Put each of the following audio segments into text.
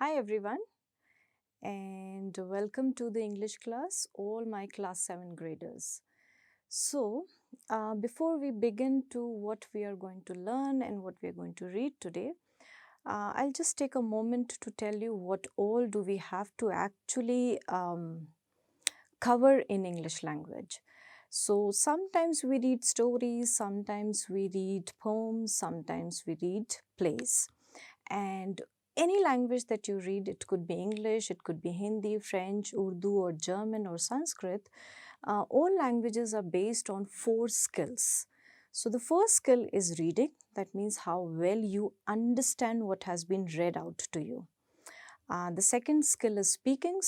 Hi everyone and welcome to the English class, all my class 7 graders. So, before we begin to what we are going to learn and what we are going to read today, I'll just take a moment to tell you what all do we have to actually cover in English language. So, sometimes we read stories, sometimes we read poems, sometimes we read plays. And any language that you read, it could be English, it could be Hindi, French, Urdu, or German, or Sanskrit. All languages are based on 4 skills. So, the first skill is reading. That means how well you understand what has been read out to you. The second skill is speaking.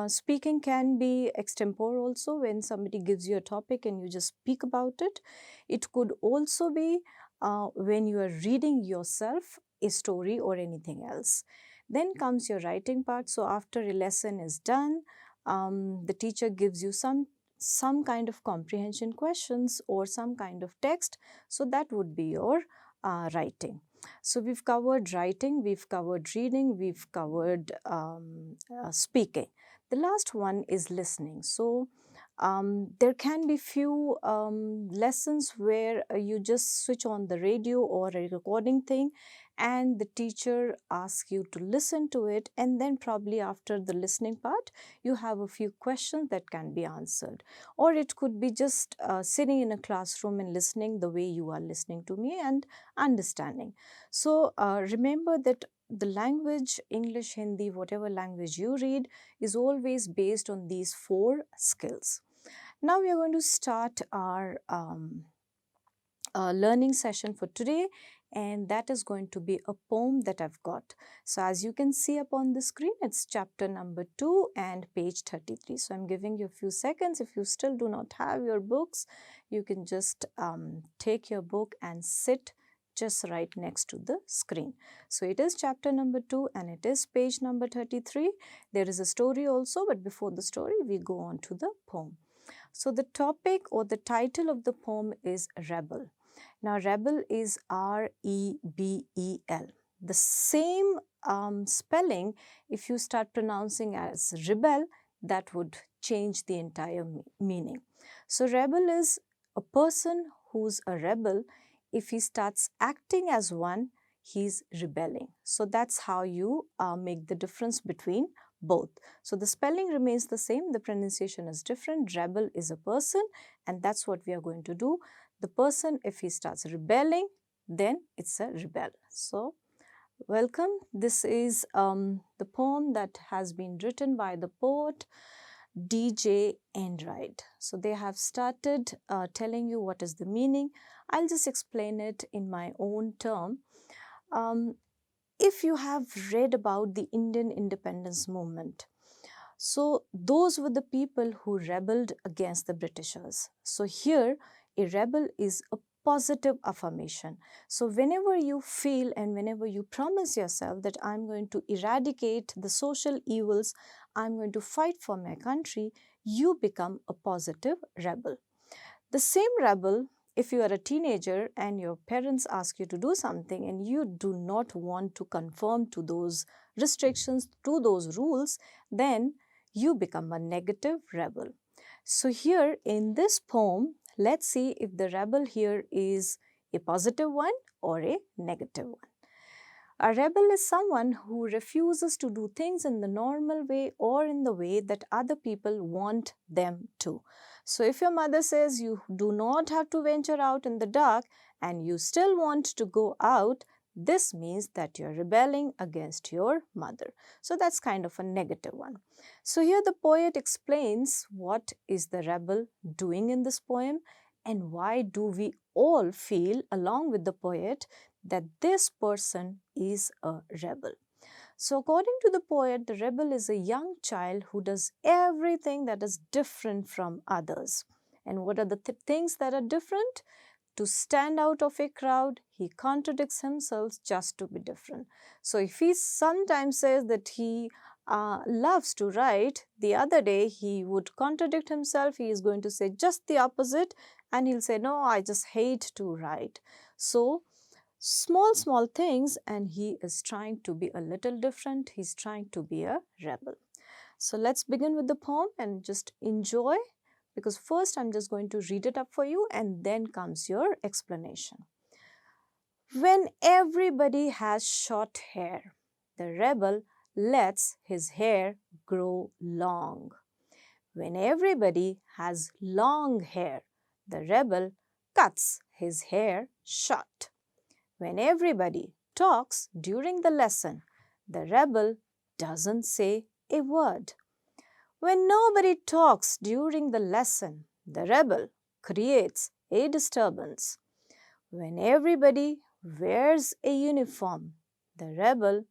Speaking can be extempore also when somebody gives you a topic and you just speak about it. It could also be when you are reading yourself a story or anything else. Then comes your writing part. So after a lesson is done, the teacher gives you some kind of comprehension questions or some kind of text. So that would be your writing. So we've covered writing, we've covered reading, we've covered speaking. The last one is listening. So there can be few lessons where you just switch on the radio or a recording thing and the teacher asks you to listen to it, and then probably after the listening part you have a few questions that can be answered. Or it could be just sitting in a classroom and listening the way you are listening to me and understanding. So remember that the language, English, Hindi, whatever language you read, is always based on these 4 skills. Now we are going to start our learning session for today, and that is going to be a poem that I've got. So as you can see up on the screen, it's chapter number 2 and page 33. So I'm giving you a few seconds. If you still do not have your books, you can just take your book and sit just right next to the screen. So it is chapter number 2 and it is page number 33. There is a story also, but before the story, we go on to the poem. So the topic or the title of the poem is Rebel. Now, rebel is R-E-B-E-L. The same spelling, if you start pronouncing as rebel, that would change the entire meaning. So, rebel is a person who's a rebel. If he starts acting as one, he's rebelling. So, that's how you make the difference between both. So, the spelling remains the same, the pronunciation is different. Rebel is a person, and that's what we are going to do. The person, if he starts rebelling, then it's a rebel. So, welcome. This is the poem that has been written by the poet D.J. Enright. So, they have started telling you what is the meaning. I'll just explain it in my own term. If you have read about the Indian independence movement, so those were the people who rebelled against the Britishers. So here, a rebel is a positive affirmation. So whenever you feel and whenever you promise yourself that I'm going to eradicate the social evils, I'm going to fight for my country, you become a positive rebel. The same rebel, if you are a teenager and your parents ask you to do something and you do not want to conform to those restrictions, to those rules, then you become a negative rebel. So here in this poem, let's see if the rebel here is a positive one or a negative one. A rebel is someone who refuses to do things in the normal way or in the way that other people want them to. So if your mother says you do not have to venture out in the dark and you still want to go out, this means that you're rebelling against your mother. So that's kind of a negative one. So here the poet explains what is the rebel doing in this poem and why do we all feel along with the poet that this person is a rebel. So according to the poet, the rebel is a young child who does everything that is different from others. And what are the things that are different? To stand out of a crowd, he contradicts himself just to be different. So if he sometimes says that he loves to write, the other day he would contradict himself. He is going to say just the opposite and he'll say, no, I just hate to write. So small things, and he is trying to be a little different. He's trying to be a rebel. So let's begin with the poem and just enjoy, because first I'm just going to read it up for you and then comes your explanation. When everybody has short hair, the rebel lets his hair grow long. When everybody has long hair, the rebel cuts his hair short. When everybody talks during the lesson, the rebel doesn't say a word. When nobody talks during the lesson, the rebel creates a disturbance. When everybody wears a uniform, the rebel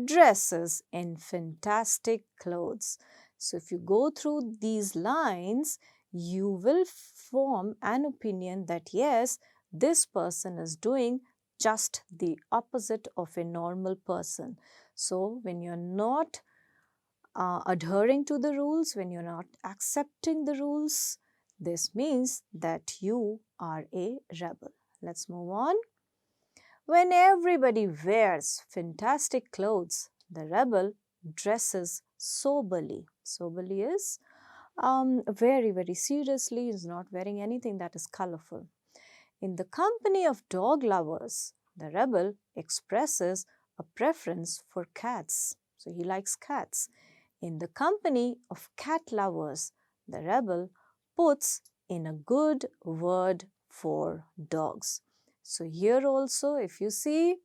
dresses in fantastic clothes. So if you go through these lines, you will form an opinion that yes, this person is doing just the opposite of a normal person. So when you're not adhering to the rules, when you're not accepting the rules, this means that you are a rebel. Let's move on. When everybody wears fantastic clothes, the rebel dresses soberly. Soberly is very seriously, is not wearing anything that is colorful. In the company of dog lovers, the rebel expresses a preference for cats. So he likes cats. In the company of cat lovers, the rebel puts in a good word for dogs. So here also, if you see,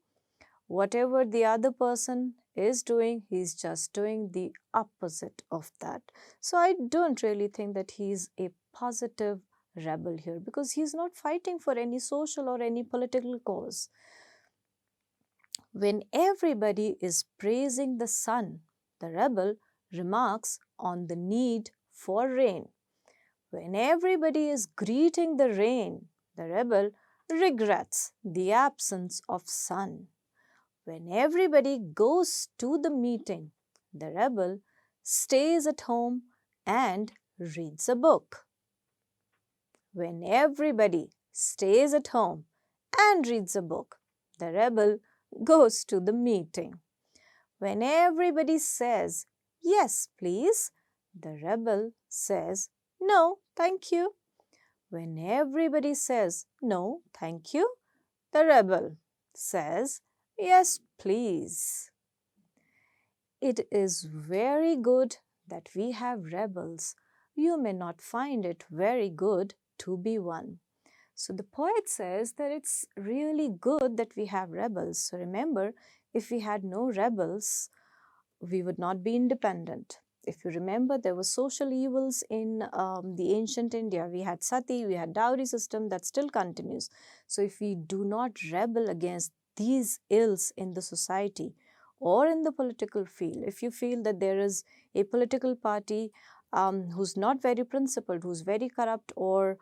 whatever the other person is doing, he's just doing the opposite of that. So I don't really think that he's a positive rebel here, because he's not fighting for any social or any political cause. When everybody is praising the sun, the rebel remarks on the need for rain. When everybody is greeting the rain, the rebel regrets the absence of sun. When everybody goes to the meeting, the rebel stays at home and reads a book. When everybody stays at home and reads a book, the rebel goes to the meeting. When everybody says, "Yes, please," the rebel says, "No, thank you." When everybody says, "No, thank you," the rebel says, "Yes, please." It is very good that we have rebels. You may not find it very good to be one. So the poet says that it's really good that we have rebels. So remember, if we had no rebels, we would not be independent. If you remember, there were social evils in the ancient India. We had sati, we had dowry system that still continues. So if we do not rebel against these ills in the society or in the political field, if you feel that there is a political party who's not very principled, who's very corrupt, or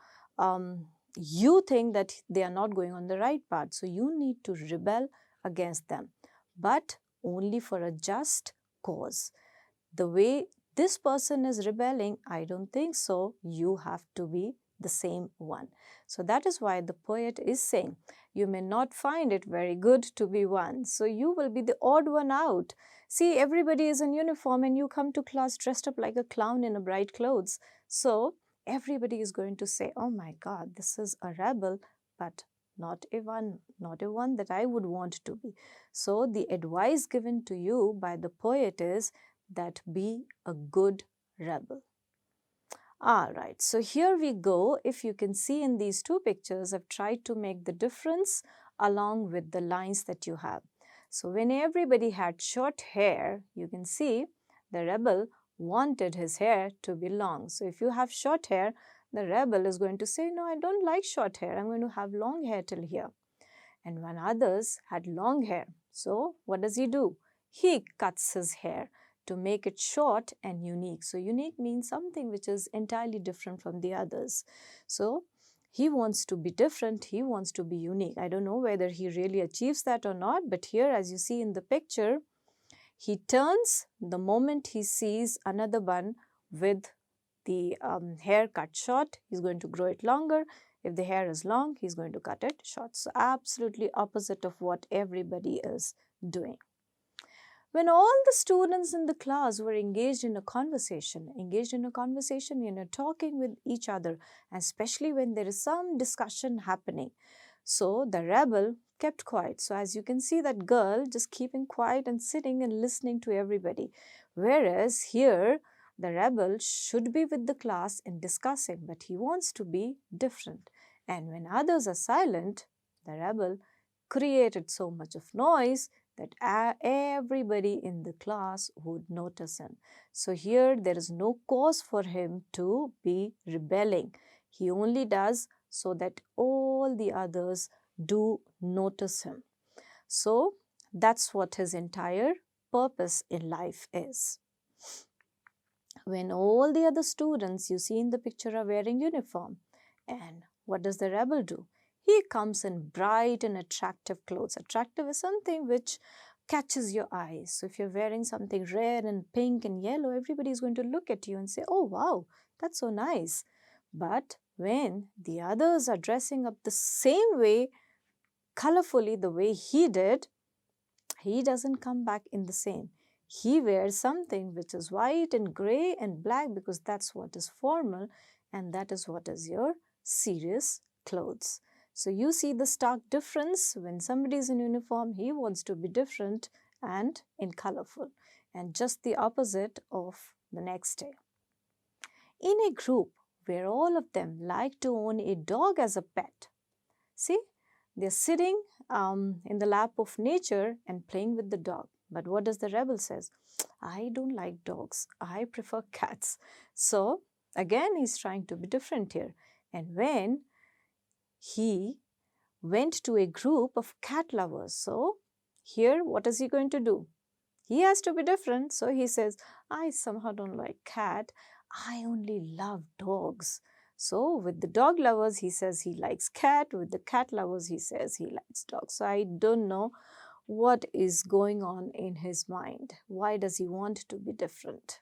you think that they are not going on the right path, so you need to rebel against them, but only for a just cause. The way this person is rebelling, I don't think so. You have to be the same one. So that is why the poet is saying, you may not find it very good to be one. So you will be the odd one out. See, everybody is in uniform and you come to class dressed up like a clown in a bright clothes. So everybody is going to say, oh my God, this is a rebel, but not a one that I would want to be. So the advice given to you by the poet is that be a good rebel. All right, so here we go. If you can see in these two pictures, I've tried to make the difference along with the lines that you have. So when everybody had short hair, you can see the rebel wanted his hair to be long. So if you have short hair, the rebel is going to say, no, I don't like short hair. I'm going to have long hair till here. And when others had long hair, so what does he do? He cuts his hair to make it short and unique. So unique means something which is entirely different from the others. So he wants to be different, he wants to be unique. I don't know whether he really achieves that or not, but here, as you see in the picture, he turns the moment he sees another one with the hair cut short. He's going to grow it longer. If the hair is long, he's going to cut it short. So absolutely opposite of what everybody is doing. When all the students in the class were engaged in a conversation, talking with each other, especially when there is some discussion happening. So the rebel kept quiet. So as you can see, that girl just keeping quiet and sitting and listening to everybody. Whereas here, the rebel should be with the class and discussing, but he wants to be different. And when others are silent, the rebel created so much of noise that everybody in the class would notice him. So here there is no cause for him to be rebelling. He only does so that all the others do notice him. So that's what his entire purpose in life is. When all the other students you see in the picture are wearing uniform, and what does the rebel do? He comes in bright and attractive clothes. Attractive is something which catches your eyes. So if you're wearing something red and pink and yellow, everybody is going to look at you and say, oh wow, that's so nice. But when the others are dressing up the same way, colorfully the way he did, he doesn't come back in the same. He wears something which is white and gray and black because that's what is formal and that is what is your serious clothes. So you see the stark difference. When somebody is in uniform, he wants to be different and in colorful, and just the opposite of the next day. In a group where all of them like to own a dog as a pet, see, they're sitting in the lap of nature and playing with the dog. But what does the rebel says? I don't like dogs. I prefer cats. So again, he's trying to be different here. And when he went to a group of cat lovers, so here, what is he going to do? He has to be different. So he says, I somehow don't like cat. I only love dogs. So with the dog lovers, he says he likes cat. With the cat lovers, he says he likes dogs. So I don't know what is going on in his mind. Why does he want to be different?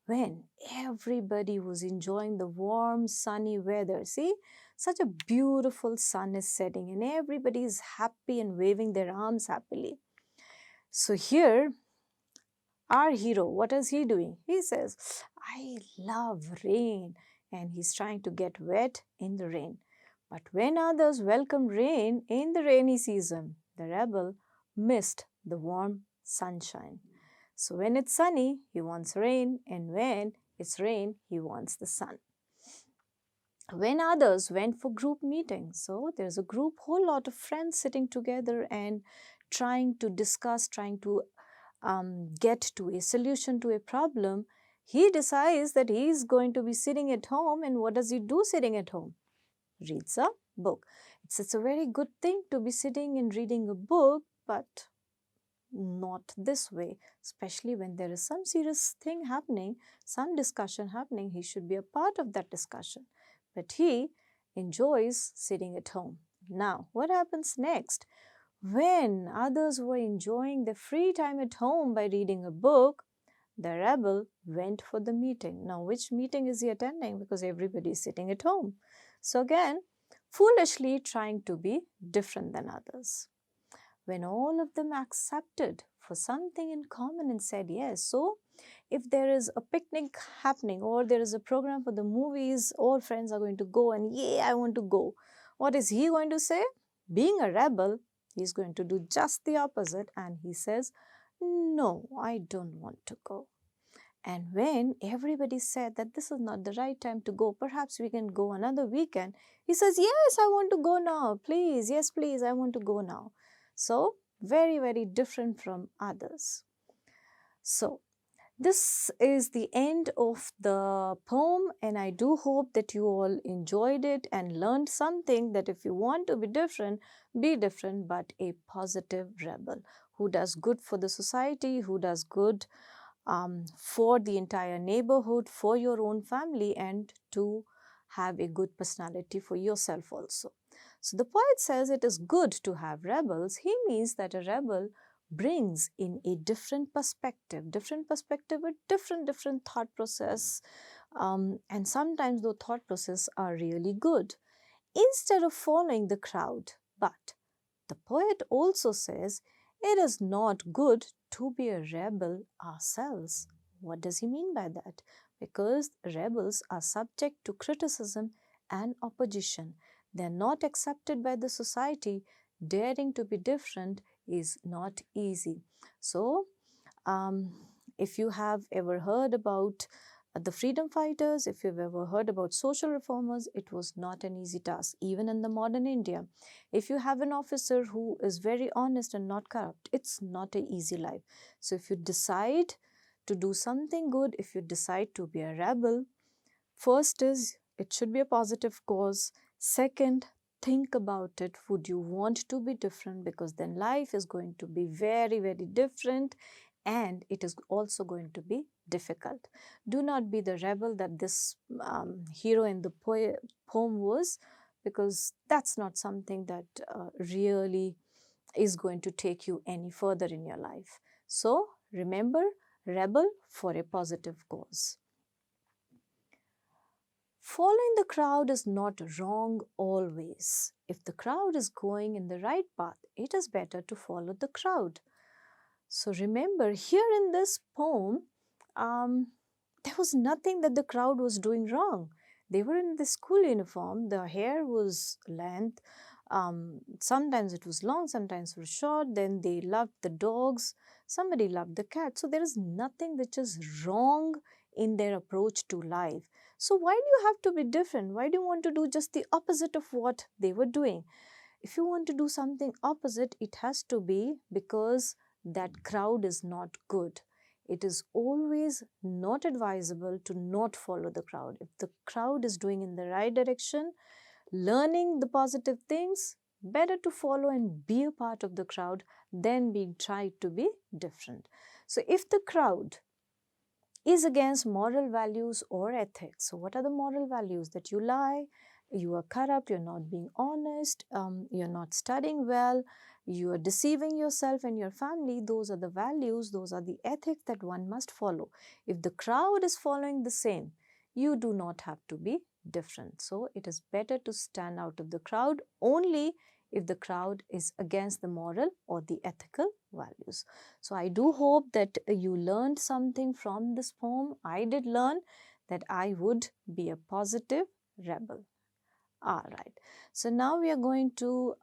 When everybody was enjoying the warm, sunny weather, see, such a beautiful sun is setting and everybody is happy and waving their arms happily. So here, our hero, what is he doing? He says, I love rain, and he's trying to get wet in the rain. But when others welcome rain in the rainy season, the rebel missed the warm sunshine. So when it's sunny, he wants rain, and when it's rain, he wants the sun. When others went for group meetings, so there's a group, whole lot of friends sitting together and trying to discuss, trying to get to a solution to a problem, he decides that he is going to be sitting at home. And what does he do sitting at home? Reads a book. It's a very good thing to be sitting and reading a book, but not this way, especially when there is some serious thing happening, some discussion happening. He should be a part of that discussion, but he enjoys sitting at home. Now, what happens next? When others were enjoying their free time at home by reading a book, the rebel went for the meeting. Now, which meeting is he attending? Because everybody is sitting at home. So again, foolishly trying to be different than others. When all of them accepted for something in common and said yes, so if there is a picnic happening or there is a program for the movies, all friends are going to go and yeah, I want to go. What is he going to say? Being a rebel, he's going to do just the opposite and he says, no, I don't want to go. And when everybody said that this is not the right time to go, perhaps we can go another weekend, he says, yes, I want to go now, please, yes, please, I want to go now. So, very, very different from others. So, this is the end of the poem, and I do hope that you all enjoyed it and learned something, that if you want to be different, but a positive rebel who does good for the society, who does good for the entire neighborhood, for your own family, and to have a good personality for yourself also. So the poet says it is good to have rebels. He means that a rebel brings in a different perspective with different thought process, and sometimes those thought process are really good. instead of following the crowd. But the poet also says it is not good to be a rebel ourselves. What does he mean by that? Because rebels are subject to criticism and opposition. They are not accepted by the society. Daring to be different is not easy. So, um, if you have ever heard about the freedom fighters, if you've ever heard about social reformers, it was not an easy task, even in the modern India. If you have an officer who is very honest and not corrupt, it's not an easy life. So if you decide to do something good, if you decide to be a rebel, first is it should be a positive cause. Second, think about it. Would you want to be different? Because then life is going to be very, very different, and it is also going to be difficult. Do not be the rebel that this hero in the poem was, because that's not something that really is going to take you any further in your life. So remember, rebel for a positive cause. Following the crowd is not wrong always. If the crowd is going in the right path, it is better to follow the crowd. So remember, here in this poem, there was nothing that the crowd was doing wrong. They were in the school uniform, the hair was length, sometimes it was long, sometimes it was short, then they loved the dogs, somebody loved the cat. So there is nothing which is wrong in their approach to life. So why do you have to be different? Why do you want to do just the opposite of what they were doing? If you want to do something opposite, it has to be because that crowd is not good. It is always not advisable to not follow the crowd. If the crowd is doing in the right direction, learning the positive things, better to follow and be a part of the crowd than being tried to be different. So if the crowd is against moral values or ethics. So what are the moral values? That you lie, you are corrupt, you're not being honest, you're not studying well, you are deceiving yourself and your family. Those are the values, those are the ethics that one must follow. If the crowd is following the same, you do not have to be different. So it is better to stand out of the crowd only if the crowd is against the moral or the ethical values. So I do hope that you learned something from this poem. I did learn that I would be a positive rebel. All right. So now we are going to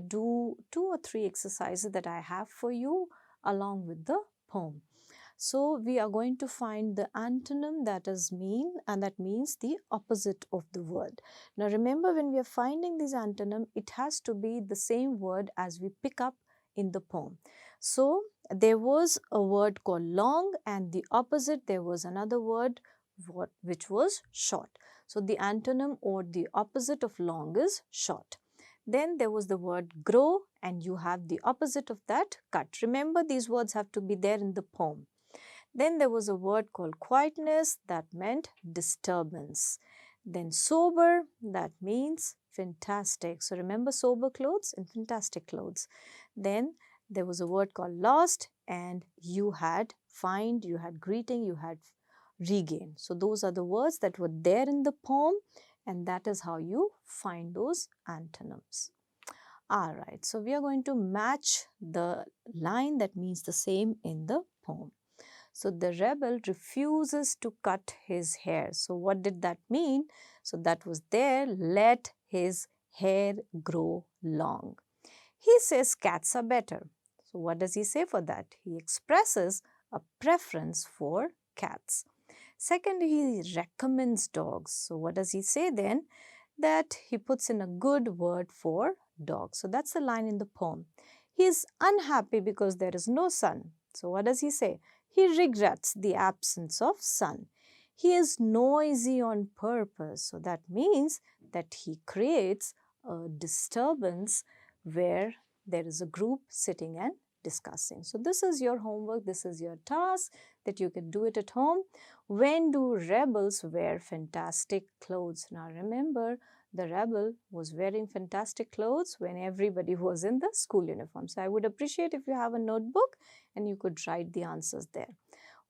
do 2 or 3 exercises that I have for you along with the poem. So we are going to find the antonym, that is mean, and that means the opposite of the word. Now remember, when we are finding this antonym, it has to be the same word as we pick up in the poem. So there was a word called long, and the opposite, there was another word which was short. So the antonym or the opposite of long is short. Then there was the word grow, and you have the opposite of that, cut. Remember, these words have to be there in the poem. Then there was a word called quietness, that meant disturbance. Then sober, that means fantastic. So remember sober clothes and fantastic clothes. Then there was a word called lost, and you had find, you had greeting, you had regain. So those are the words that were there in the poem, and that is how you find those antonyms. Alright, so we are going to match the line that means the same in the poem. So the rebel refuses to cut his hair. So what did that mean? So that was there, let his hair grow long. He says cats are better. So what does he say for that? He expresses a preference for cats. Second, he recommends dogs. So what does he say then? That he puts in a good word for dogs. So that's the line in the poem. He is unhappy because there is no sun. So what does he say? He regrets the absence of sun. He is noisy on purpose. So that means that he creates a disturbance where there is a group sitting and discussing. So this is your homework, this is your task that you can do it at home. When do rebels wear fantastic clothes? Now remember, the rebel was wearing fantastic clothes when everybody was in the school uniform. So I would appreciate if you have a notebook and you could write the answers there.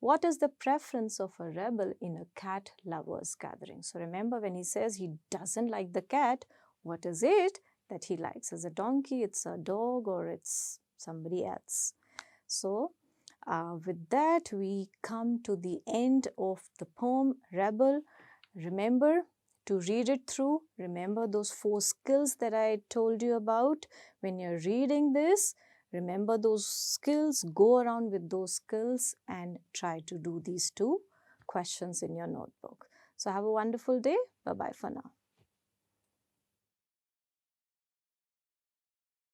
What is the preference of a rebel in a cat lovers gathering? So remember, when he says he doesn't like the cat, What is it that he likes? Is a donkey, it's a dog, or it's somebody else? So, with that, we come to the end of the poem Rebel. Remember to read it through. Remember those 4 skills that I told you about. When you're reading this, remember those skills, go around with those skills and try to do these 2 questions in your notebook. So have a wonderful day. Bye-bye for now.